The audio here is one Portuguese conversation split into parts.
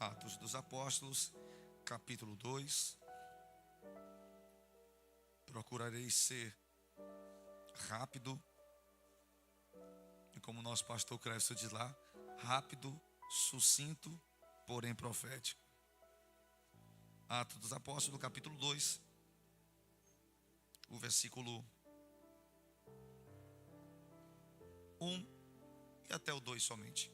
Atos dos Apóstolos, capítulo 2. Procurarei ser rápido. E como o nosso pastor Cresce diz lá, rápido, sucinto, porém profético. Atos dos Apóstolos, capítulo 2, o versículo 1 e até o 2 somente.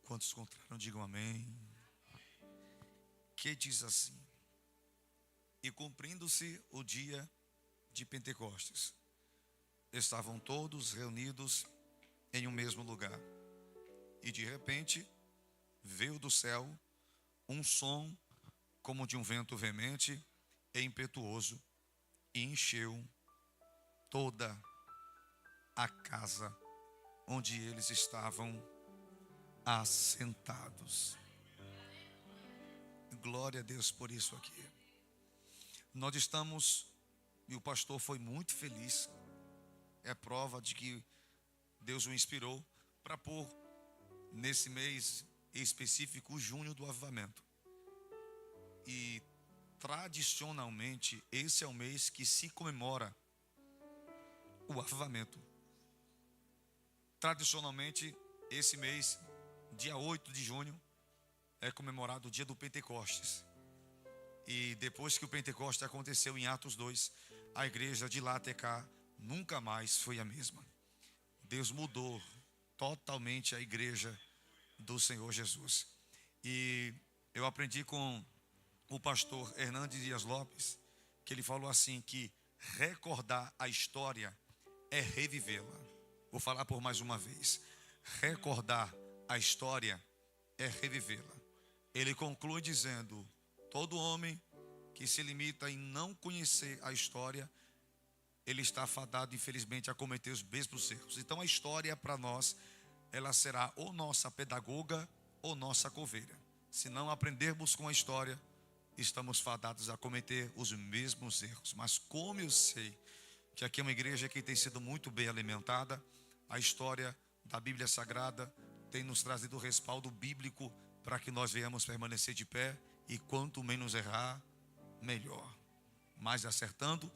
Quantos encontraram, digam amém. Que diz assim: e cumprindo-se o dia de Pentecostes, estavam todos reunidos em um mesmo lugar. E de repente veio do céu um som como de um vento veemente e impetuoso, e encheu toda a casa onde eles estavam assentados. Glória a Deus por isso aqui. Nós estamos, e o pastor foi muito feliz, é prova de que Deus o inspirou para pôr nesse mês específico, junho do avivamento. E tradicionalmente esse é o mês que se comemora o avivamento. Tradicionalmente esse mês, dia 8 de junho, é comemorado o dia do Pentecostes. E depois que o Pentecostes aconteceu em Atos 2, a igreja de lá até cá nunca mais foi a mesma. Deus mudou totalmente a igreja do Senhor Jesus. E eu aprendi com o pastor Hernandes Dias Lopes, que ele falou assim, que recordar a história é revivê-la. Vou falar por mais uma vez. Recordar a história é revivê-la. Ele conclui dizendo: todo homem que se limita em não conhecer a história, ele está fadado, infelizmente, a cometer os mesmos erros. Então a história para nós, ela será ou nossa pedagoga ou nossa coveira. Se não aprendermos com a história, estamos fadados a cometer os mesmos erros. Mas como eu sei que aqui é uma igreja que tem sido muito bem alimentada, a história da Bíblia Sagrada tem nos trazido respaldo bíblico para que nós venhamos permanecer de pé, e quanto menos errar, melhor. Mais acertando,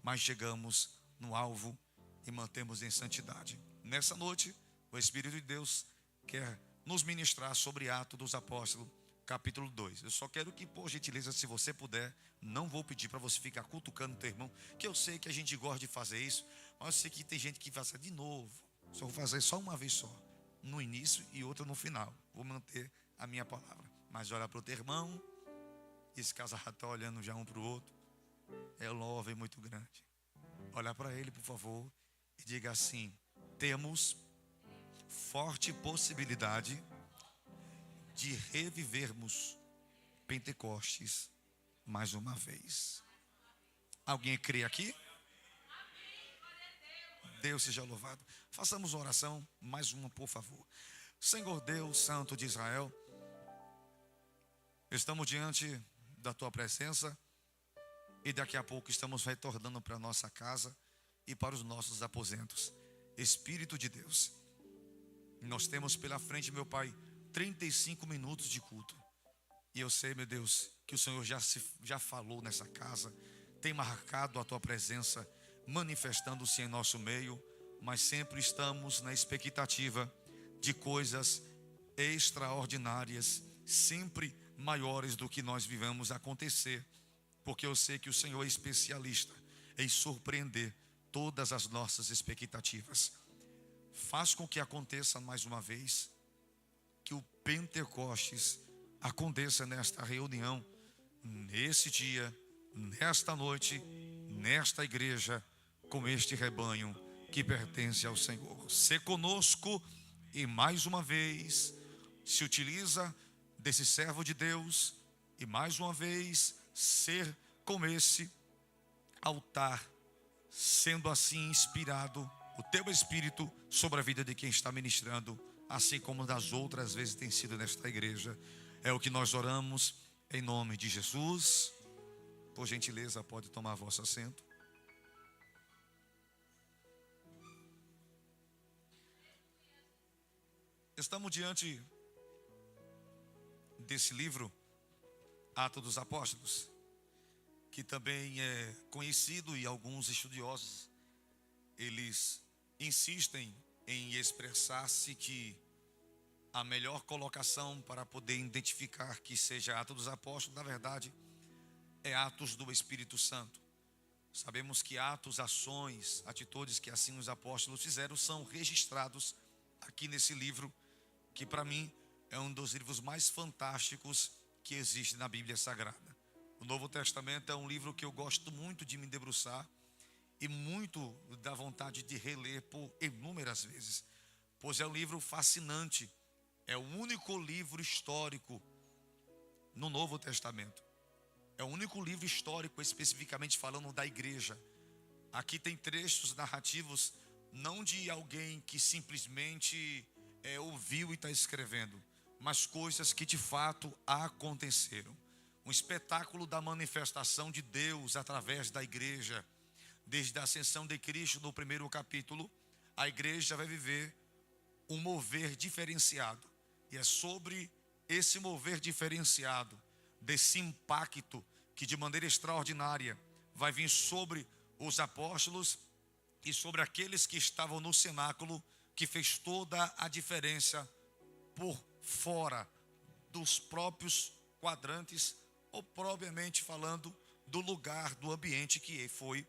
mais chegamos no alvo e mantemos em santidade. Nessa noite, o Espírito de Deus quer nos ministrar sobre Atos dos Apóstolos, capítulo 2. Eu só quero que, por gentileza, se você puder, não vou pedir para você ficar cutucando o teu irmão, que eu sei que a gente gosta de fazer isso, mas eu sei que tem gente que vai fazer de novo. Só vou fazer só uma vez só, no início e outra no final. Vou manter a minha palavra. Mas olha para o teu irmão, esse casal está olhando já um para o outro. É um love muito grande. Olha para ele, por favor, e diga assim: temos forte possibilidade de revivermos Pentecostes mais uma vez. Alguém crê aqui? Deus seja louvado. Façamos uma oração, mais uma, por favor. Senhor Deus Santo de Israel, estamos diante da tua presença e daqui a pouco estamos retornando para a nossa casa e para os nossos aposentos. Espírito de Deus, nós temos pela frente, meu Pai, 35 minutos de culto. E eu sei, meu Deus, que o Senhor já falou nessa casa, tem marcado a tua presença, manifestando-se em nosso meio, mas sempre estamos na expectativa de coisas extraordinárias, sempre maiores do que nós vivemos acontecer, porque eu sei que o Senhor é especialista em surpreender todas as nossas expectativas. Faz com que aconteça mais uma vez, que o Pentecostes aconteça nesta reunião, nesse dia, nesta noite, nesta igreja, com este rebanho que pertence ao Senhor. Sê conosco e mais uma vez se utiliza desse servo de Deus e mais uma vez ser como esse altar, sendo assim inspirado o teu Espírito sobre a vida de quem está ministrando, assim como das outras vezes tem sido nesta igreja. É o que nós oramos em nome de Jesus. Por gentileza, pode tomar vosso assento. Estamos diante desse livro, Atos dos Apóstolos, que também é conhecido, e alguns estudiosos, eles insistem em expressar-se que a melhor colocação para poder identificar que seja Atos dos Apóstolos, na verdade, é Atos do Espírito Santo. Sabemos que atos, ações, atitudes que assim os apóstolos fizeram são registrados aqui nesse livro, que para mim é um dos livros mais fantásticos que existe na Bíblia Sagrada. O Novo Testamento é um livro que eu gosto muito de me debruçar e muito da vontade de reler por inúmeras vezes, pois é um livro fascinante. É o único livro histórico no Novo Testamento. É o único livro histórico especificamente falando da igreja. Aqui tem trechos narrativos, não de alguém que simplesmente ouviu e está escrevendo, mas coisas que de fato aconteceram. Um espetáculo da manifestação de Deus através da igreja. Desde a ascensão de Cristo no primeiro capítulo, a igreja vai viver um mover diferenciado. E é sobre esse mover diferenciado, desse impacto que de maneira extraordinária vai vir sobre os apóstolos e sobre aqueles que estavam no cenáculo, que fez toda a diferença por fora dos próprios quadrantes, ou propriamente falando do lugar, do ambiente que foi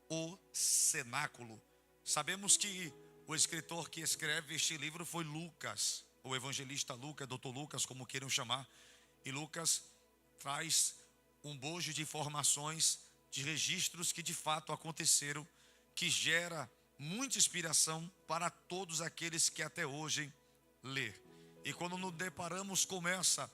o cenáculo. Sabemos que o escritor que escreve este livro foi Lucas, o evangelista Lucas, doutor Lucas, como queiram chamar. E Lucas traz um bojo de informações, de registros que de fato aconteceram, que gera muita inspiração para todos aqueles que até hoje lê. E quando nos deparamos com essa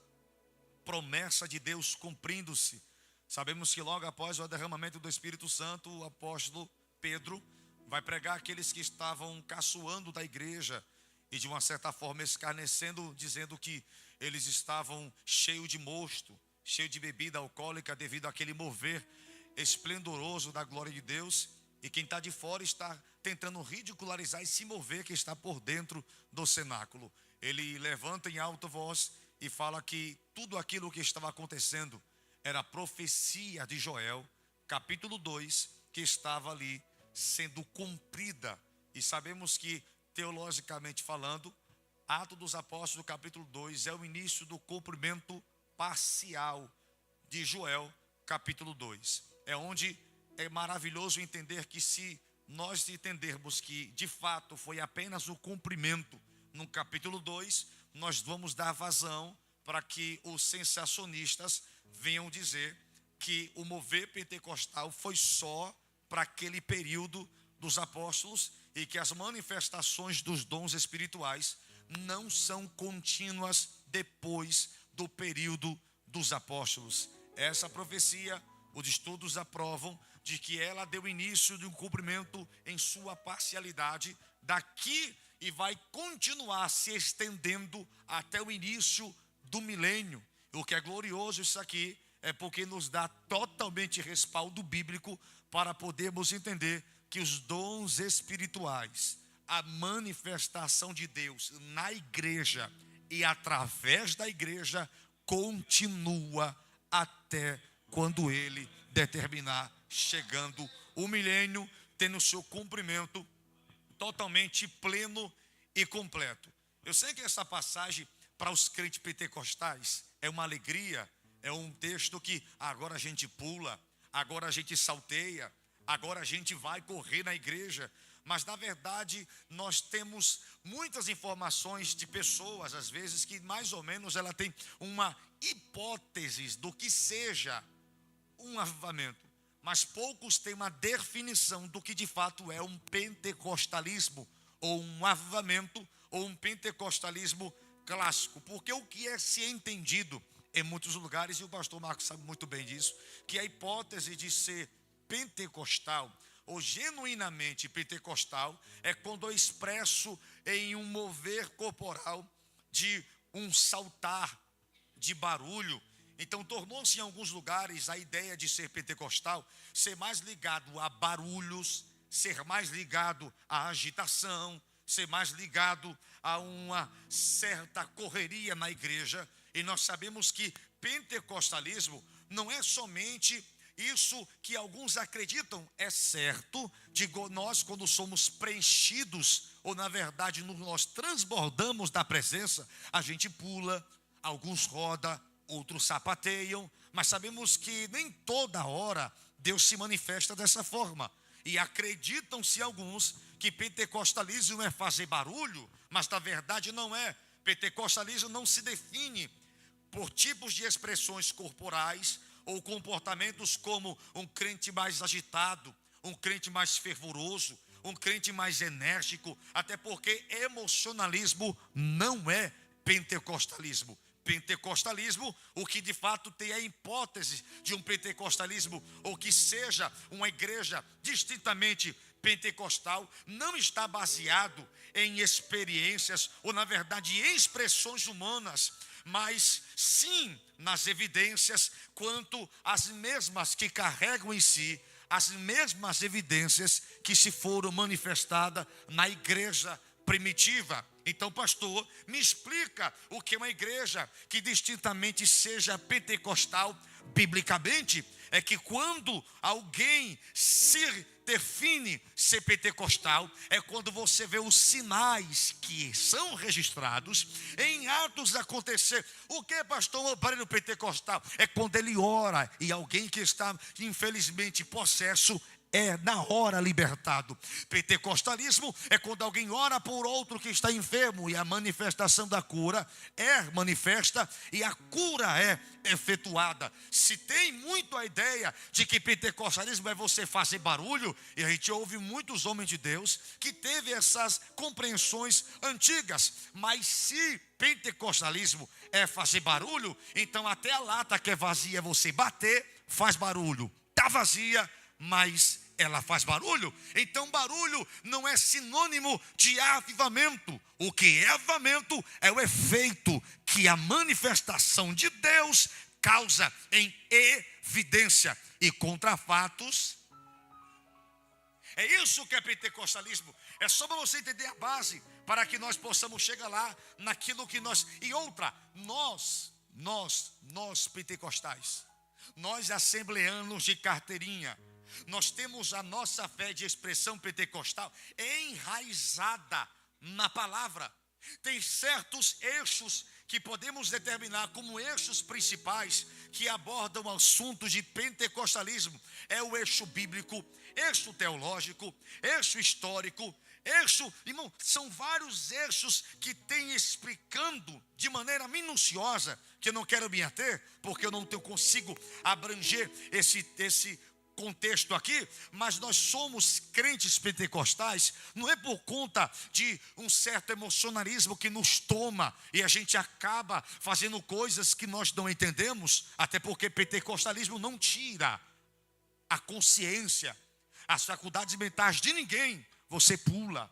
promessa de Deus cumprindo-se, sabemos que logo após o derramamento do Espírito Santo, o apóstolo Pedro vai pregar aqueles que estavam caçoando da igreja e de uma certa forma escarnecendo, dizendo que eles estavam cheios de mosto, cheio de bebida alcoólica, devido àquele mover esplendoroso da glória de Deus. E quem está de fora está tentando ridicularizar esse mover que está por dentro do cenáculo. Ele levanta em alta voz e fala que tudo aquilo que estava acontecendo era a profecia de Joel, capítulo 2, que estava ali sendo cumprida. E sabemos que, teologicamente falando, Atos dos Apóstolos, capítulo 2, é o início do cumprimento parcial de Joel, capítulo 2. É onde é maravilhoso entender que, se nós entendermos que de fato foi apenas o cumprimento no capítulo 2, nós vamos dar vazão para que os sensacionistas venham dizer que o mover pentecostal foi só para aquele período dos apóstolos e que as manifestações dos dons espirituais não são contínuas depois do período dos apóstolos. Essa profecia, os estudos aprovam de que ela deu início de um cumprimento em sua parcialidade daqui e vai continuar se estendendo até o início do milênio. O que é glorioso isso aqui é porque nos dá totalmente respaldo bíblico para podermos entender que os dons espirituais, a manifestação de Deus na igreja e através da igreja, continua até quando Ele determinar, chegando o milênio, tendo o seu cumprimento totalmente pleno e completo. Eu sei que essa passagem para os crentes pentecostais é uma alegria, é um texto que agora a gente pula, agora a gente salteia, agora a gente vai correr na igreja. Mas na verdade nós temos muitas informações de pessoas, às vezes, que mais ou menos ela tem uma hipótese do que seja um avivamento, mas poucos têm uma definição do que de fato é um pentecostalismo, ou um avivamento, ou um pentecostalismo clássico. Porque o que é se entendido em muitos lugares, e o pastor Marcos sabe muito bem disso, que a hipótese de ser pentecostal ou genuinamente pentecostal é quando eu expresso em um mover corporal de um saltar, de barulho. Então tornou-se em alguns lugares a ideia de ser pentecostal ser mais ligado a barulhos, ser mais ligado à agitação, ser mais ligado a uma certa correria na igreja. E nós sabemos que pentecostalismo não é somente isso que alguns acreditam. É certo, digo, nós quando somos preenchidos, ou na verdade nós transbordamos da presença, a gente pula, alguns rodam, outros sapateiam, mas sabemos que nem toda hora Deus se manifesta dessa forma. E acreditam-se alguns que pentecostalismo é fazer barulho, mas na verdade não é. Pentecostalismo não se define por tipos de expressões corporais ou comportamentos como um crente mais agitado, um crente mais fervoroso, um crente mais enérgico, até porque emocionalismo não é pentecostalismo. Pentecostalismo, o que de fato tem a hipótese de um pentecostalismo, ou que seja uma igreja distintamente pentecostal, não está baseado em experiências, ou na verdade em expressões humanas, mas sim nas evidências, quanto às mesmas que carregam em si as mesmas evidências que se foram manifestadas na igreja primitiva. Então, pastor, me explica o que é uma igreja que distintamente seja pentecostal biblicamente. É que quando alguém se define ser pentecostal, é quando você vê os sinais que são registrados em atos acontecer. O que, pastor, o aparelho pentecostal? É quando ele ora e alguém que está infelizmente possesso é na hora libertado. Pentecostalismo é quando alguém ora por outro que está enfermo e a manifestação da cura é manifesta e a cura é efetuada. Se tem muito a ideia de que pentecostalismo é você fazer barulho, e a gente ouve muitos homens de Deus que teve essas compreensões antigas, mas se pentecostalismo é fazer barulho, então até a lata que é vazia você bater, faz barulho. Está vazia, mas ela faz barulho. Então barulho não é sinônimo de avivamento. O que é avivamento é o efeito que a manifestação de Deus causa em evidência e contra fatos. É isso que é pentecostalismo. É só para você entender a base, para que nós possamos chegar lá naquilo que nós... E outra, nós pentecostais, nós assembleanos de carteirinha, nós temos a nossa fé de expressão pentecostal enraizada na palavra. Tem certos eixos que podemos determinar como eixos principais que abordam assuntos de pentecostalismo. É o eixo bíblico, eixo teológico, eixo histórico, eixo, irmão, são vários eixos que tem explicando de maneira minuciosa, que eu não quero me ater, porque eu não consigo abranger esse contexto aqui, mas nós somos crentes pentecostais, não é por conta de um certo emocionalismo que nos toma e a gente acaba fazendo coisas que nós não entendemos, até porque pentecostalismo não tira a consciência, as faculdades mentais de ninguém. Você pula,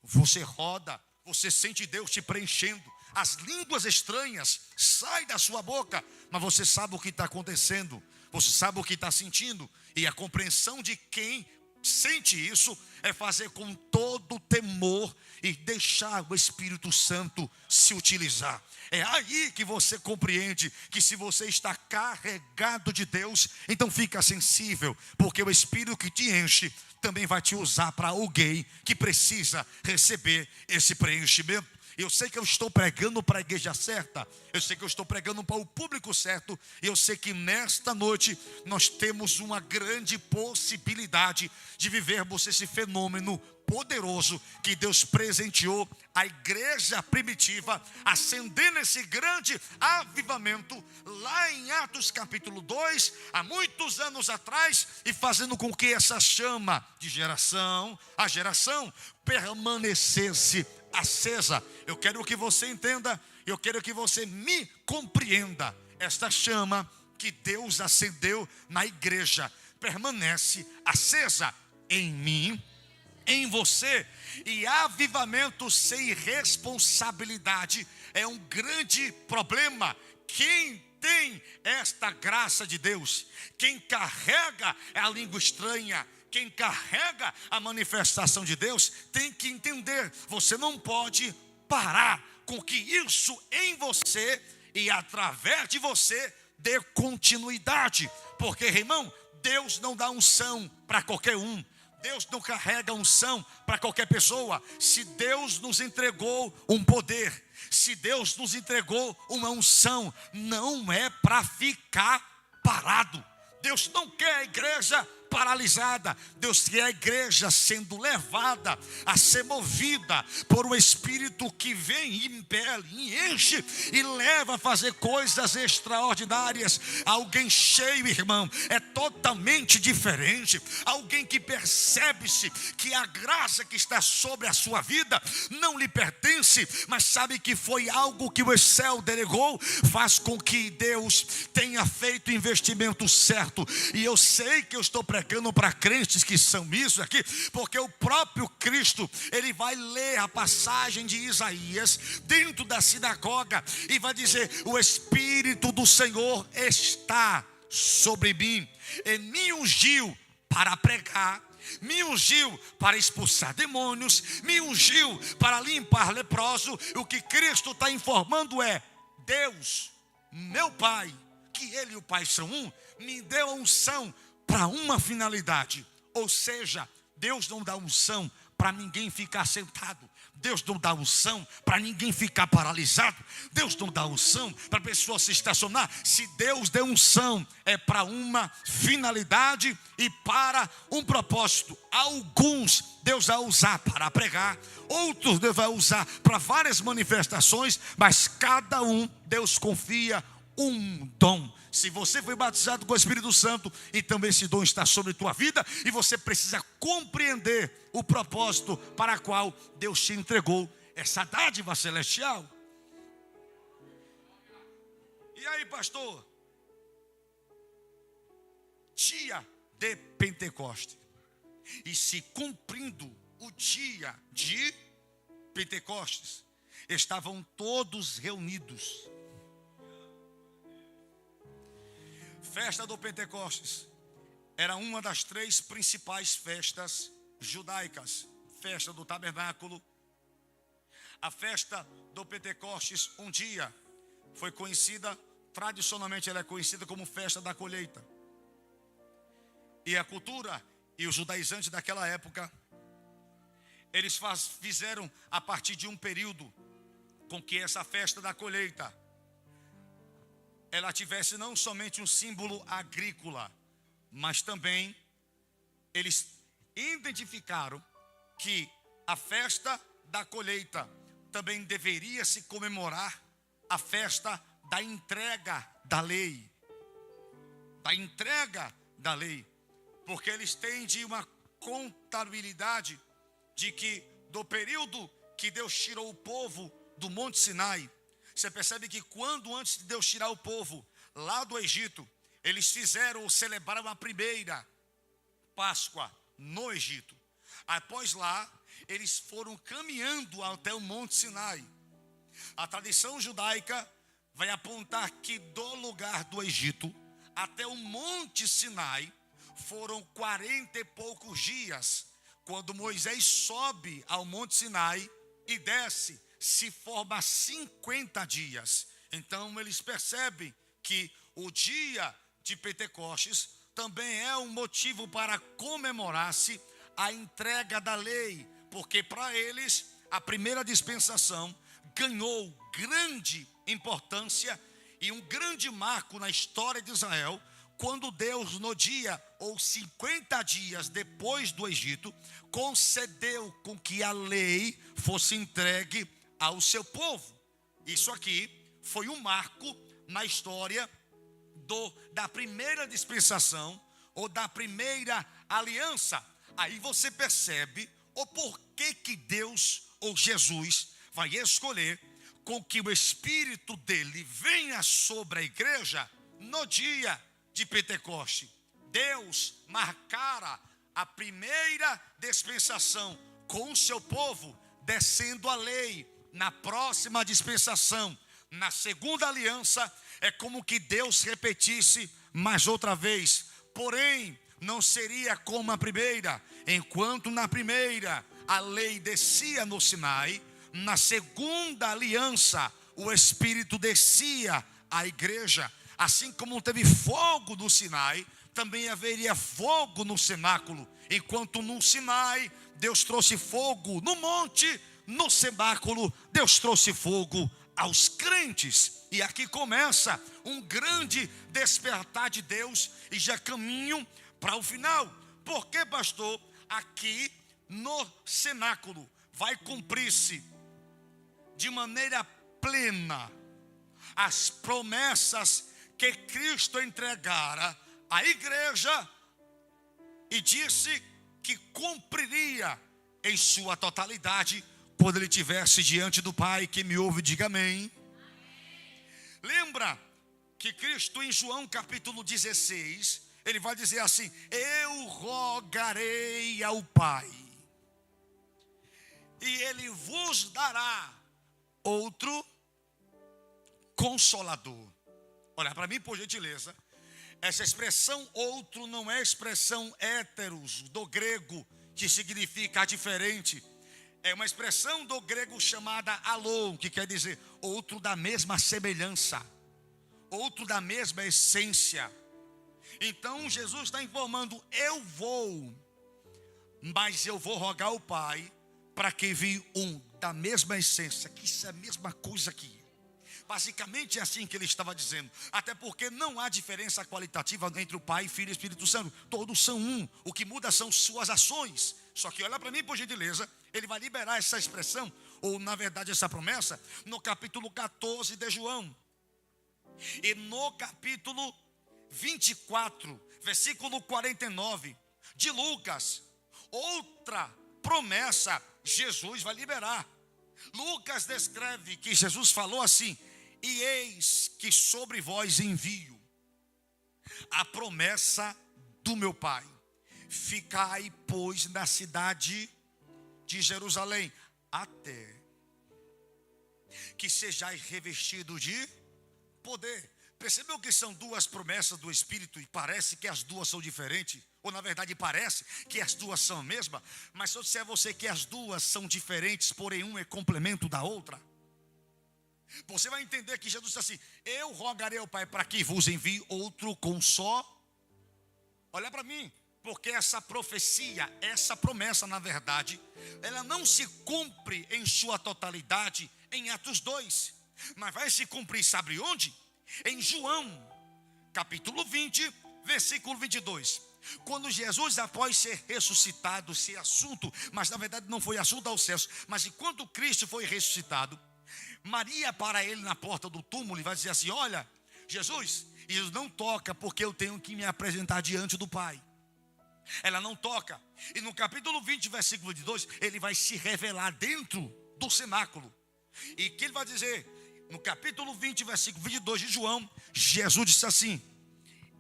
você roda, você sente Deus te preenchendo, as línguas estranhas saem da sua boca, mas você sabe o que está acontecendo, você sabe o que está sentindo. E a compreensão de quem sente isso é fazer com todo temor e deixar o Espírito Santo se utilizar. É aí que você compreende que se você está carregado de Deus, então fica sensível, porque o Espírito que te enche também vai te usar para alguém que precisa receber esse preenchimento. Eu sei que eu estou pregando para a igreja certa, eu sei que eu estou pregando para o público certo, e eu sei que nesta noite nós temos uma grande possibilidade de vivermos esse fenômeno poderoso que Deus presenteou a igreja primitiva, acendendo esse grande avivamento lá em Atos capítulo 2, há muitos anos atrás, e fazendo com que essa chama de geração a geração permanecesse acesa. Eu quero que você entenda, eu quero que você me compreenda. Esta chama que Deus acendeu na igreja permanece acesa em mim, em você. E avivamento sem responsabilidade é um grande problema. Quem tem esta graça de Deus, quem carrega a língua estranha, quem carrega a manifestação de Deus tem que entender: você não pode parar com que isso em você e através de você dê continuidade. Porque, irmão, Deus não dá unção para qualquer um. Deus não carrega unção para qualquer pessoa. Se Deus nos entregou um poder, se Deus nos entregou uma unção, não é para ficar parado. Deus não quer a igreja paralisada. Deus quer a igreja sendo levada a ser movida por um Espírito que vem e impele, e enche e leva a fazer coisas extraordinárias. Alguém cheio, irmão, é totalmente diferente. Alguém que percebe-se que a graça que está sobre a sua vida não lhe pertence, mas sabe que foi algo que o céu delegou, faz com que Deus tenha feito o investimento certo. E eu sei que eu estou pregando para crentes que são isso aqui, porque o próprio Cristo, ele vai ler a passagem de Isaías dentro da sinagoga e vai dizer: o Espírito do Senhor está sobre mim, e me ungiu para pregar, me ungiu para expulsar demônios, me ungiu para limpar leproso. O que Cristo está informando é: Deus, meu Pai, que Ele e o Pai são um, me deu a unção para uma finalidade. Ou seja, Deus não dá unção para ninguém ficar sentado. Deus não dá unção para ninguém ficar paralisado. Deus não dá unção para a pessoa se estacionar. Se Deus deu unção, é para uma finalidade e para um propósito. Alguns Deus vai usar para pregar, outros Deus vai usar para várias manifestações, mas cada um Deus confia um dom. Se você foi batizado com o Espírito Santo, então esse dom está sobre a tua vida, e você precisa compreender o propósito para o qual Deus te entregou essa dádiva celestial. E aí, pastor? Dia de Pentecoste. E se cumprindo o dia de Pentecostes, estavam todos reunidos. Festa do Pentecostes era uma das 3 principais festas judaicas. Festa do tabernáculo. A festa do Pentecostes, um dia, foi conhecida, tradicionalmente ela é conhecida como festa da colheita. E a cultura e os judaizantes daquela época, eles fizeram a partir de um período com que essa festa da colheita ela tivesse não somente um símbolo agrícola, mas também eles identificaram que a festa da colheita também deveria se comemorar a festa da entrega da lei. Da entrega da lei. Porque eles têm de uma contabilidade de que do período que Deus tirou o povo do Monte Sinai, você percebe que quando antes de Deus tirar o povo lá do Egito, eles fizeram ou celebraram a primeira Páscoa no Egito. Após lá, eles foram caminhando até o Monte Sinai. A tradição judaica vai apontar que do lugar do Egito até o Monte Sinai foram 40 e poucos dias. Quando Moisés sobe ao Monte Sinai e desce, se forma 50 dias. Então eles percebem que o dia de Pentecostes também é um motivo para comemorar-se a entrega da lei, porque para eles a primeira dispensação ganhou grande importância e um grande marco na história de Israel, quando Deus no dia ou 50 dias depois do Egito concedeu com que a lei fosse entregue ao seu povo. Isso aqui foi um marco na história da primeira dispensação ou da primeira aliança. Aí você percebe o porquê que Deus ou Jesus vai escolher com que o Espírito dele venha sobre a igreja no dia de Pentecoste. Deus marcara a primeira dispensação com o seu povo, descendo a lei. Na próxima dispensação, na segunda aliança, é como que Deus repetisse mais outra vez: porém, não seria como a primeira. Enquanto na primeira a lei descia no Sinai, na segunda aliança o Espírito descia à igreja. Assim como teve fogo no Sinai, também haveria fogo no cenáculo. Enquanto no Sinai Deus trouxe fogo no monte, no cenáculo Deus trouxe fogo aos crentes. E aqui começa um grande despertar de Deus, e já caminho para o final. Porque, pastor, aqui no cenáculo vai cumprir-se de maneira plena as promessas que Cristo entregara à igreja, e disse que cumpriria em sua totalidade quando ele estivesse diante do Pai. Quem me ouve, diga amém. Lembra que Cristo, em João capítulo 16, ele vai dizer assim: eu rogarei ao Pai, e ele vos dará outro consolador. Olha para mim, por gentileza. Essa expressão outro não é expressão héteros do grego, que significa diferente. É uma expressão do grego chamada alô, que quer dizer outro da mesma semelhança, outro da mesma essência. Então Jesus está informando: eu vou, mas eu vou rogar ao Pai para que envie um da mesma essência, que isso é a mesma coisa aqui. Basicamente é assim que ele estava dizendo. Até porque não há diferença qualitativa entre o Pai, Filho e Espírito Santo. Todos são um. O que muda são suas ações. Só que olha para mim, por gentileza. Ele vai liberar essa expressão, ou na verdade essa promessa, no capítulo 14 de João. E no capítulo 24, versículo 49 de Lucas. Outra promessa Jesus vai liberar. Lucas descreve que Jesus falou assim: e eis que sobre vós envio a promessa do meu Pai. Ficai, pois, na cidade de Jerusalém, até que sejais revestidos de poder. Percebeu que são duas promessas do Espírito e parece que as duas são diferentes? Ou na verdade parece que as duas são a mesma? Mas se eu disser a você que as duas são diferentes, porém uma é complemento da outra, você vai entender que Jesus disse assim: eu rogarei ao Pai para que vos envie outro com só. Olha para mim, porque essa profecia, essa promessa, na verdade, ela não se cumpre em sua totalidade em Atos 2, mas vai se cumprir, sabe onde? Em João, capítulo 20, versículo 22. Quando Jesus, após ser ressuscitado, ser assunto, mas na verdade não foi assunto aos céus, mas enquanto Cristo foi ressuscitado, Maria para ele na porta do túmulo e vai dizer assim: olha, Jesus, isso não toca, porque eu tenho que me apresentar diante do Pai. Ela não toca. E no capítulo 20, versículo 22, ele vai se revelar dentro do cenáculo. E que ele vai dizer, no capítulo 20, versículo 22 de João, Jesus disse assim: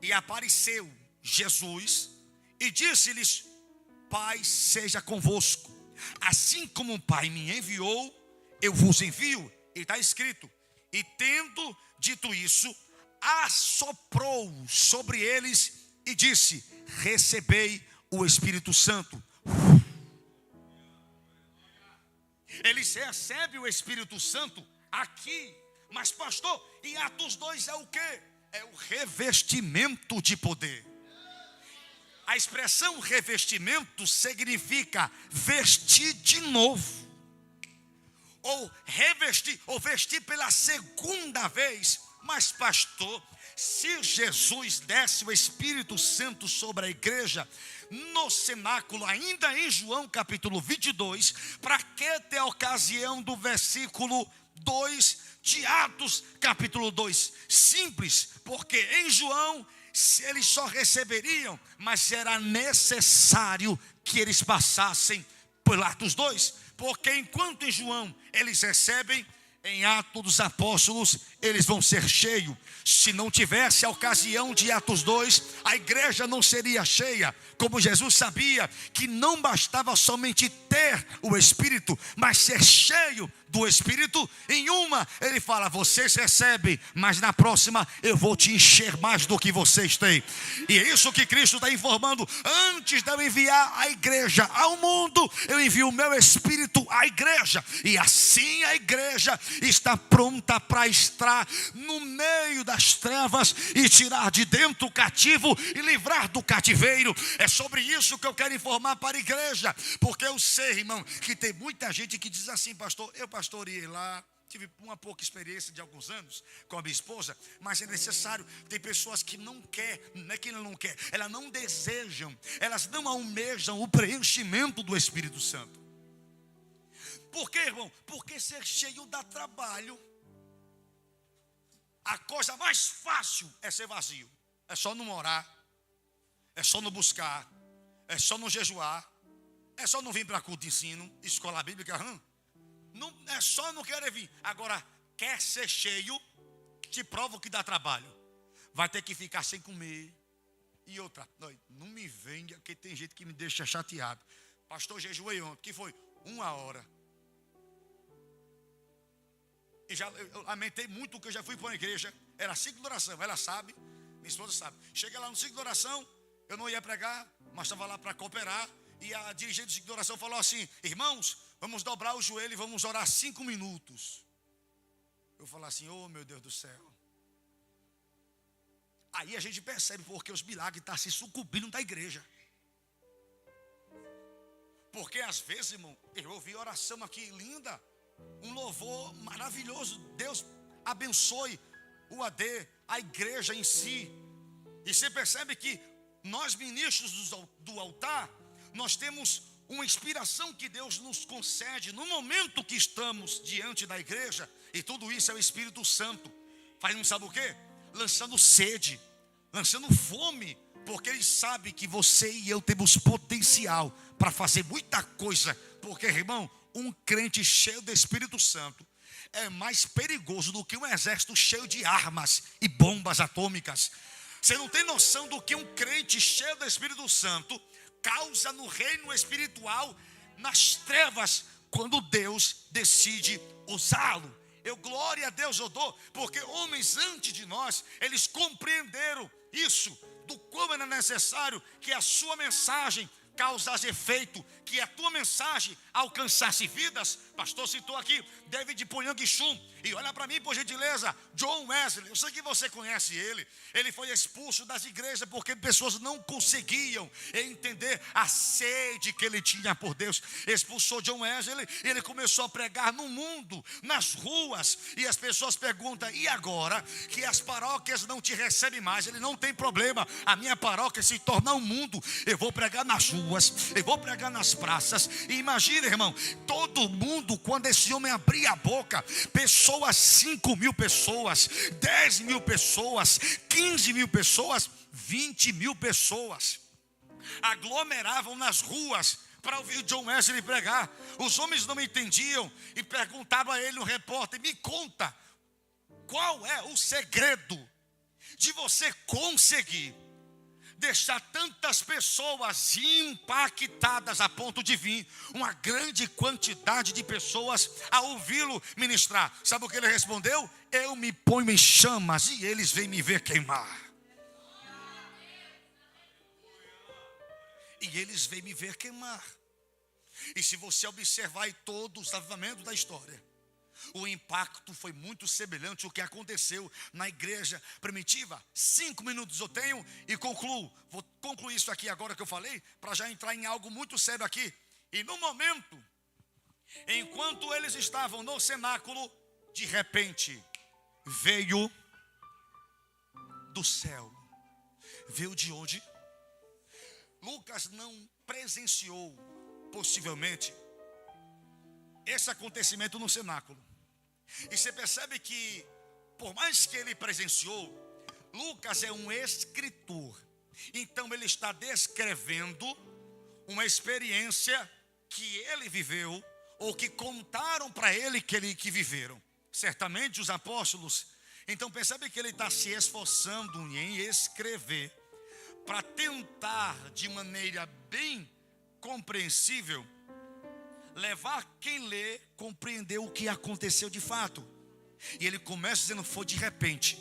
e apareceu Jesus e disse-lhes: Pai seja convosco, assim como o Pai me enviou, eu vos envio. E está escrito: e tendo dito isso, assoprou sobre eles e disse: recebei o Espírito Santo. Eles recebem o Espírito Santo aqui. Mas pastor, em Atos 2 é o quê? É o revestimento de poder. A expressão revestimento significa vestir de novo, ou revestir, ou vestir pela segunda vez. Mas pastor, se Jesus desse o Espírito Santo sobre a igreja no cenáculo, ainda em João capítulo 22, para que ter a ocasião do versículo 2 de Atos capítulo 2? Simples, porque em João eles só receberiam, mas era necessário que eles passassem por Atos 2, porque enquanto em João eles recebem, em Atos dos Apóstolos eles vão ser cheios. Se não tivesse a ocasião de Atos 2, a igreja não seria cheia. Como Jesus sabia que não bastava somente ter o Espírito, mas ser cheio do Espírito. Em uma, ele fala: vocês recebem, mas na próxima eu vou te encher mais do que vocês têm. E é isso que Cristo está informando. Antes de eu enviar a igreja ao mundo, eu envio o meu Espírito à igreja. E assim a igreja está pronta para estar no meio das trevas e tirar de dentro o cativo e livrar do cativeiro. É sobre isso que eu quero informar para a igreja. Porque eu sei, irmão, que tem muita gente que diz assim: pastor, eu pastoreei lá, tive uma pouca experiência de alguns anos com a minha esposa, mas é necessário. Tem pessoas que não querem, não é que ela não quer, elas não desejam, elas não almejam o preenchimento do Espírito Santo. Por quê, irmão? Porque ser cheio dá trabalho. A coisa mais fácil é ser vazio. É só não orar, é só não buscar, é só não jejuar, é só não vir para culto de ensino, escola bíblica, não, é só não querer vir. Agora, quer ser cheio, te prova que dá trabalho. Vai ter que ficar sem comer. E outra, não me venha, que tem gente que me deixa chateado. Pastor, jejuei ontem, que foi 1 hora. E eu lamentei muito que eu já fui para uma igreja, era 5 de oração, ela sabe, minha esposa sabe. Chega lá no 5 de oração, eu não ia pregar, mas estava lá para cooperar. E a dirigente do 5 de oração falou assim: irmãos, vamos dobrar o joelho e vamos orar 5 minutos. Eu falei assim: oh meu Deus do céu. Aí a gente percebe porque os milagres estão se sucumbindo da igreja. Porque às vezes, irmão, eu ouvi oração aqui linda, um louvor maravilhoso. Deus abençoe o AD, a igreja em si. E você percebe que nós, ministros do altar, nós temos uma inspiração que Deus nos concede no momento que estamos diante da igreja. E tudo isso é o Espírito Santo. Fazendo sabe o quê? Lançando sede, lançando fome. Porque Ele sabe que você e eu temos potencial para fazer muita coisa. Porque, irmão, um crente cheio do Espírito Santo é mais perigoso do que um exército cheio de armas e bombas atômicas. Você não tem noção do que um crente cheio do Espírito Santo causa no reino espiritual, nas trevas, quando Deus decide usá-lo. Glória a Deus eu dou, porque homens antes de nós, eles compreenderam isso, do quão era necessário que a sua mensagem causasse efeito, que a tua mensagem alcançasse vidas. Pastor citou aqui David Poyang Chum, e olha para mim por gentileza, John Wesley. Eu sei que você conhece ele. Ele foi expulso das igrejas porque pessoas não conseguiam entender a sede que ele tinha por Deus. Expulsou John Wesley e ele começou a pregar no mundo, nas ruas, e as pessoas perguntam: e agora que as paróquias não te recebem mais? Ele: não tem problema, a minha paróquia se torna um mundo. Eu vou pregar nas ruas, eu vou pregar nas praças. E imagina, irmão, todo mundo, quando esse homem abria a boca, pessoas, 5.000 pessoas, 10.000 pessoas, 15.000 pessoas, 20.000 pessoas aglomeravam nas ruas para ouvir John Wesley pregar. Os homens não entendiam e perguntavam a ele, um repórter: me conta, qual é o segredo de você conseguir deixar tantas pessoas impactadas a ponto de vir uma grande quantidade de pessoas a ouvi-lo ministrar? Sabe o que ele respondeu? Eu me ponho em chamas e eles vêm me ver queimar. E eles vêm me ver queimar. E se você observar em todos os avivamentos da história, o impacto foi muito semelhante ao que aconteceu na igreja primitiva. 5 minutos eu tenho e concluo. Vou concluir isso aqui agora que eu falei, para já entrar em algo muito sério aqui. E no momento, enquanto eles estavam no cenáculo, de repente, veio do céu. Veio de onde? Lucas não presenciou, possivelmente, esse acontecimento no cenáculo. E você percebe que, por mais que ele presenciou, Lucas é um escritor. Então ele está descrevendo uma experiência que ele viveu, ou que contaram para ele que viveram. Certamente os apóstolos, Então percebe que ele está se esforçando em escrever para tentar de maneira bem compreensível levar quem lê compreender o que aconteceu de fato. E ele começa dizendo: foi de repente.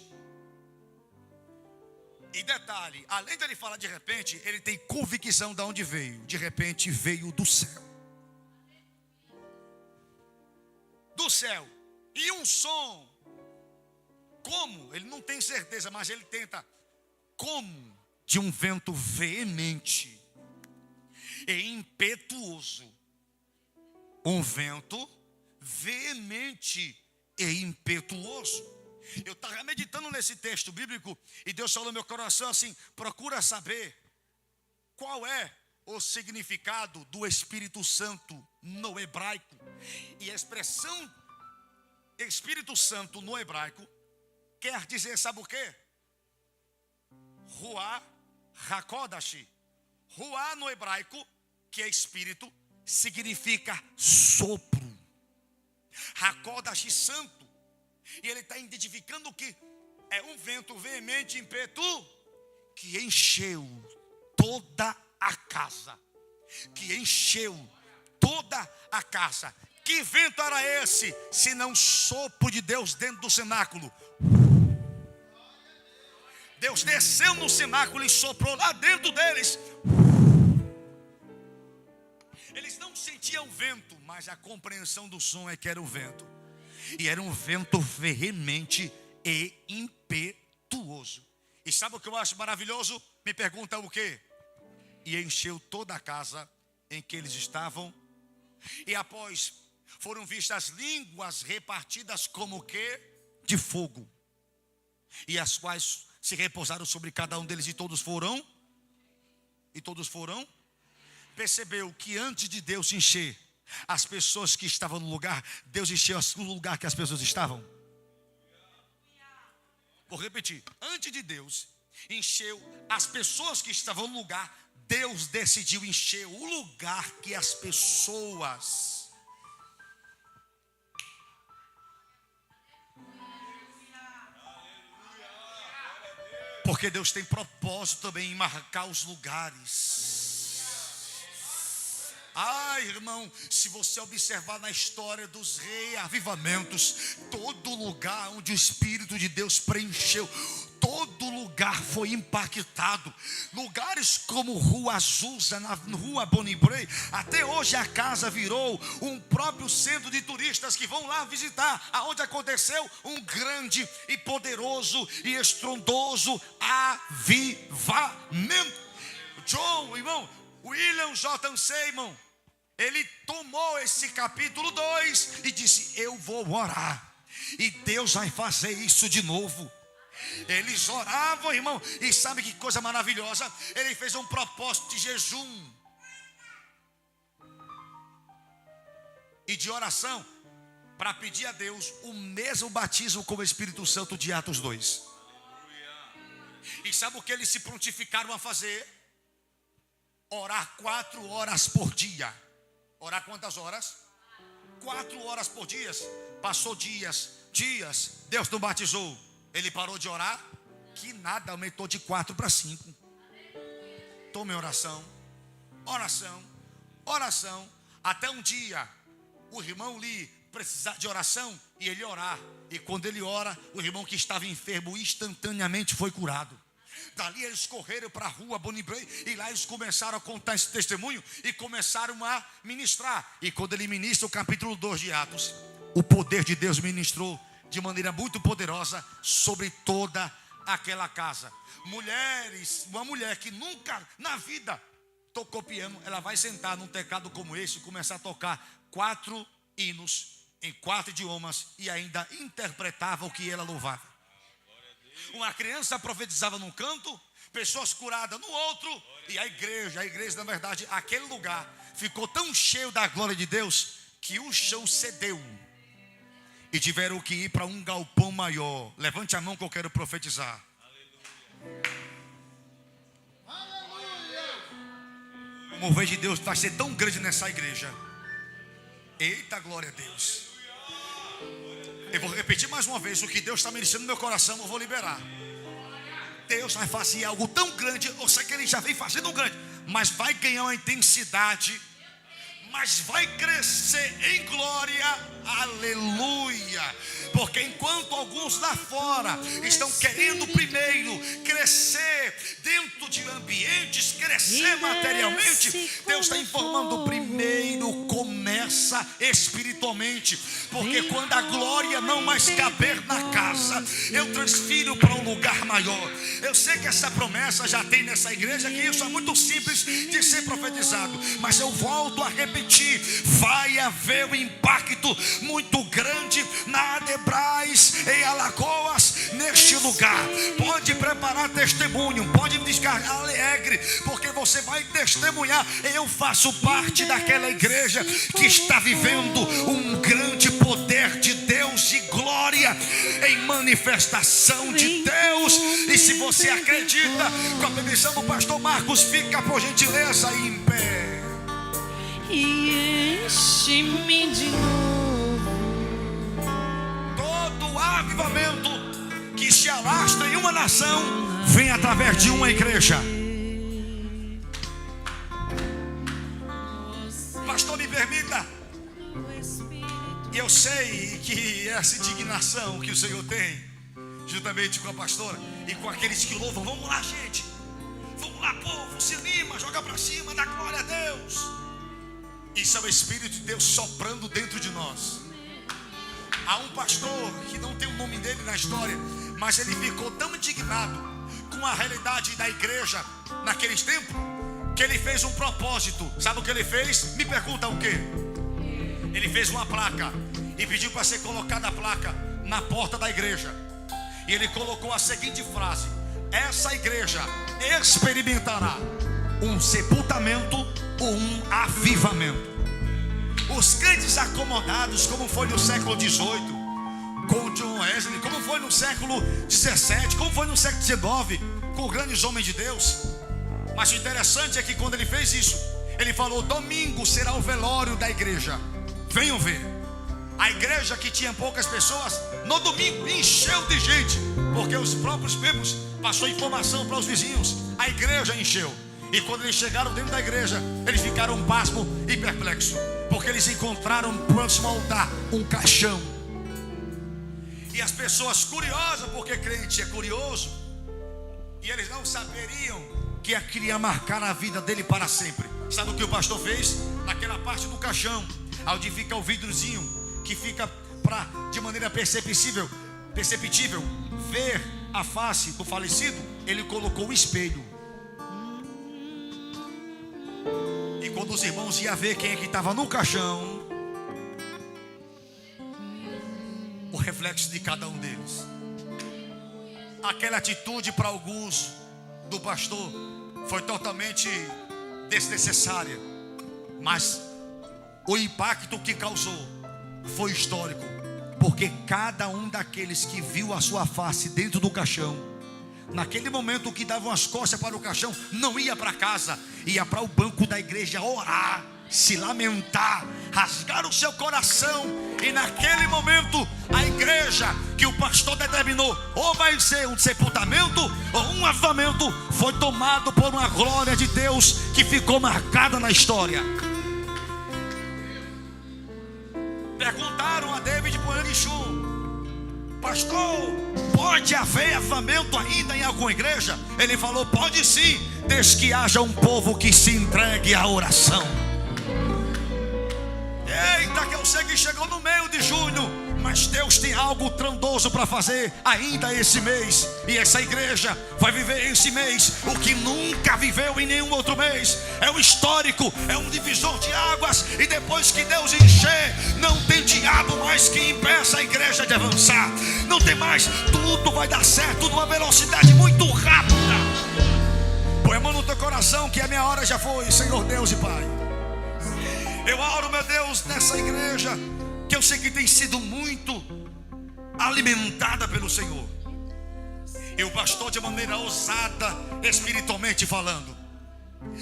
E detalhe, além de ele falar de repente, ele tem convicção de onde veio. De repente veio do céu. Do céu. E um som. Como? Ele não tem certeza, mas ele tenta. Como? De um vento veemente e impetuoso. Um vento veemente e impetuoso. Eu estava meditando nesse texto bíblico e Deus falou no meu coração assim: procura saber qual é o significado do Espírito Santo no hebraico. E a expressão Espírito Santo no hebraico quer dizer, sabe o quê? Ruá Hakodashi. Ruá no hebraico, que é espírito, significa sopro. Hakodashi, santo. E ele está identificando que é um vento veemente, impetu, que encheu toda a casa. Que encheu toda a casa. Que vento era esse, se não sopro de Deus dentro do cenáculo? Deus desceu no cenáculo e soprou lá dentro deles. Eles não sentiam vento, mas a compreensão do som é que era o vento. E era um vento veemente e impetuoso. E sabe o que eu acho maravilhoso? Me pergunta o quê? E encheu toda a casa em que eles estavam. E após foram vistas línguas repartidas como o quê? De fogo. E as quais se repousaram sobre cada um deles, e todos foram. Percebeu que antes de Deus encher as pessoas que estavam no lugar, Deus encheu o lugar que as pessoas estavam. Vou repetir: antes de Deus encheu as pessoas que estavam no lugar, Deus decidiu encher o lugar que as pessoas. Porque Deus tem propósito também em marcar os lugares. Irmão, se você observar na história dos reavivamentos, todo lugar onde o Espírito de Deus preencheu, todo lugar foi impactado. Lugares como Rua Azusa, na Rua Bonibrei, até hoje a casa virou um próprio centro de turistas que vão lá visitar, aonde aconteceu um grande e poderoso e estrondoso avivamento. Irmão, William J. Seymour, ele tomou esse capítulo 2 e disse: eu vou orar, e Deus vai fazer isso de novo. Eles oravam, irmão, e sabe que coisa maravilhosa? Ele fez um propósito de jejum e de oração para pedir a Deus o mesmo batismo com o Espírito Santo de Atos 2. E sabe o que eles se prontificaram a fazer? Orar 4 horas por dia. Orar quantas horas? 4 horas por dia. Passou dias, Deus não batizou. Ele parou de orar? Que nada, aumentou de 4 para 5. Tome oração. Até um dia o irmão Lee precisar de oração e ele orar. E quando ele ora, o irmão que estava enfermo instantaneamente foi curado. Dali eles correram para a Rua Bonibrei e lá eles começaram a contar esse testemunho e começaram a ministrar. E quando ele ministra o capítulo 2 de Atos, o poder de Deus ministrou de maneira muito poderosa sobre toda aquela casa. Uma mulher que nunca na vida tocou piano, ela vai sentar num teclado como esse e começar a tocar 4 hinos em 4 idiomas e ainda interpretava o que ela louvava. Uma criança profetizava num canto, pessoas curadas no outro, e a igreja na verdade, aquele lugar ficou tão cheio da glória de Deus que o chão cedeu e tiveram que ir para um galpão maior. Levante a mão que eu quero profetizar. O mover de Deus vai ser tão grande nessa igreja. Eita, glória a Deus. Eu vou repetir mais uma vez: o que Deus está ministrando no meu coração, eu vou liberar. Deus vai fazer algo tão grande. Eu sei que Ele já vem fazendo grande, mas vai ganhar uma intensidade, mas vai crescer em glória. Aleluia. Porque enquanto alguns lá fora estão querendo primeiro crescer dentro de ambientes, crescer materialmente, Deus está informando: primeiro começa espiritualmente. Porque quando a glória não mais caber na casa, eu transfiro para um lugar maior. Eu sei que essa promessa já tem nessa igreja, que isso é muito simples de ser profetizado, mas eu volto a repetir: vai haver um impacto muito grande na Adebrais, em Alagoas, neste lugar. Pode preparar testemunho, pode ficar alegre, porque você vai testemunhar: eu faço parte daquela igreja que está vivendo um grande poder de Deus e glória em manifestação de Deus. E se você acredita, com a permissão do pastor Marcos, fica por gentileza aí em pé. E enche-me de novo. Todo avivamento que se alastra em uma nação vem através de uma igreja. Pastor, me permita. Eu sei que essa indignação que o Senhor tem, juntamente com a pastora e com aqueles que louvam: vamos lá, gente, vamos lá, povo, se anima, joga para cima, dá glória a Deus. Isso é o Espírito de Deus soprando dentro de nós. Há um pastor que não tem o nome dele na história, mas ele ficou tão indignado com a realidade da igreja naqueles tempos, que ele fez um propósito. Sabe o que ele fez? Me pergunta o quê? Ele fez uma placa e pediu para ser colocada a placa na porta da igreja. E ele colocou a seguinte frase: essa igreja experimentará um sepultamento ou um avivamento. Os crentes acomodados, como foi no século XVIII com John Wesley, como foi no século XVII, como foi no século XIX com grandes homens de Deus. Mas o interessante é que quando ele fez isso, ele falou: domingo será o velório da igreja, venham ver. A igreja que tinha poucas pessoas, no domingo encheu de gente, porque os próprios membros passou informação para os vizinhos, a igreja encheu. E quando eles chegaram dentro da igreja, eles ficaram pasmos e perplexos, porque eles encontraram próximo ao altar um caixão. E as pessoas curiosas, porque crente é curioso, e eles não saberiam que queria marcar a vida dele para sempre. Sabe o que o pastor fez? Naquela parte do caixão, onde fica o vidrozinho, que fica para, de maneira perceptível, ver a face do falecido, ele colocou um espelho. E quando os irmãos iam ver quem é que estava no caixão, o reflexo de cada um deles. Aquela atitude para alguns do pastor foi totalmente desnecessária, mas o impacto que causou foi histórico, porque cada um daqueles que viu a sua face dentro do caixão, naquele momento que davam as costas para o caixão, não ia para casa, ia para o banco da igreja orar, se lamentar, rasgar o seu coração. E naquele momento a igreja que o pastor determinou, ou vai ser um sepultamento ou um avivamento, foi tomado por uma glória de Deus que ficou marcada na história. Perguntaram a David Poyangichu: pastor, pode haver avivamento ainda em alguma igreja? Ele falou: pode sim, desde que haja um povo que se entregue à oração. Eita, que eu sei que chegou no meio de junho, mas Deus tem algo trondoso para fazer ainda esse mês. E essa igreja vai viver esse mês o que nunca viveu em nenhum outro mês. É um histórico, é um divisor de águas. E depois que Deus encher, não tem diabo mais que impeça a igreja de avançar. Não tem mais, tudo vai dar certo numa velocidade muito rápida. Põe a mão no teu coração que a minha hora já foi. Senhor Deus e Pai, eu oro, meu Deus, nessa igreja que eu sei que tem sido muito alimentada pelo Senhor. E o pastor, de maneira ousada, espiritualmente falando,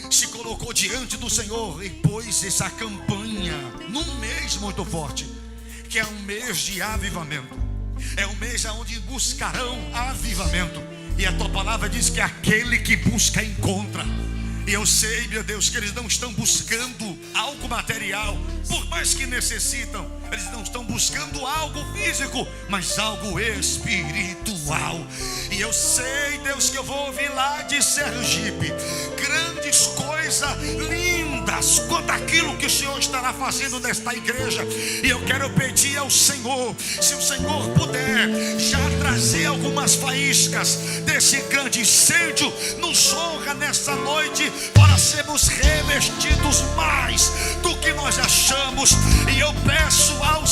se colocou diante do Senhor e pôs essa campanha num mês muito forte. que é um mês de avivamento. É um mês onde buscarão avivamento. E a tua palavra diz que aquele que busca encontra. E eu sei, meu Deus, que eles não estão buscando algo material, por mais que necessitam. Eles não estão buscando algo físico, mas algo espiritual. E eu sei, Deus, que eu vou ouvir lá de Sergipe grandes coisas lindas quanto aquilo que o Senhor estará fazendo nesta igreja. E eu quero pedir ao Senhor, se o Senhor puder já trazer algumas faíscas desse grande incêndio, nos honra nessa noite, para sermos revestidos mais do que nós achamos. E eu peço ao